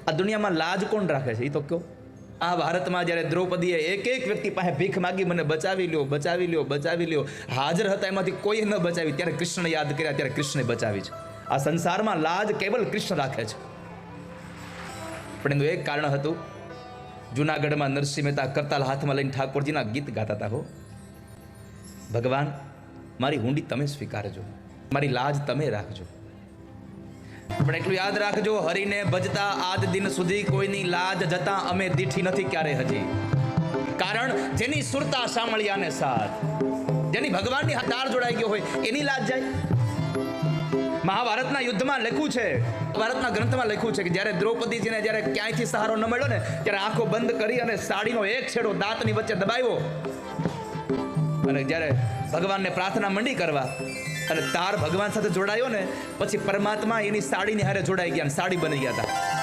આ દુનિયામાં લાજ કોણ રાખે છે એ તો કહો. આ ભારતમાં જ્યારે દ્રૌપદીએ એક એક વ્યક્તિ પાસે ભીખ માગી, મને બચાવી લ્યો, બચાવી લ્યો, બચાવી લ્યો, હાજર હતા એમાંથી કોઈ ન બચાવી, ત્યારે કૃષ્ણને યાદ કર્યા, ત્યારે કૃષ્ણે બચાવી છે. આ સંસારમાં લાજ કેવલ કૃષ્ણ રાખે છે. પણ એનું એક કારણ હતું. જુનાગઢમાં નરસિંહ મહેતા કરતાલ હાથમાં લઈને ઠાકોરજીના ગીત ગાતા હતા. હો ભગવાન, મારી હુંડી તમે સ્વીકારજો, મારી લાજ તમે રાખજો. પણ એટલું યાદ રાખજો, હરિને ભજતા આજ દિન સુધી કોઈની લાજ જતા અમે દીઠી નથી ક્યારે હજી. કારણ જેની સુરતા સાંભળ્યાને સાથ, જેની ભગવાનની તાર જોડાઈ ગયો હોય એની લાજ જાય. મહાભારતના યુદ્ધમાં લખ્યું છે, ભારતના ગ્રંથમાં લખ્યું છે કે જ્યારે દ્રૌપદીજીને જ્યારે ક્યાંયથી સહારો ન મળ્યો ને, ત્યારે આંખો બંધ કરી અને સાડીનો એક છેડો દાંતની વચ્ચે દબાવ્યો અને જ્યારે ભગવાનને પ્રાર્થના મંડી કરવા અને તાર ભગવાન સાથે જોડાયો ને, પછી પરમાત્મા એની સાડીની હારે જોડાઈ ગયા, સાડી બની ગયા હતા.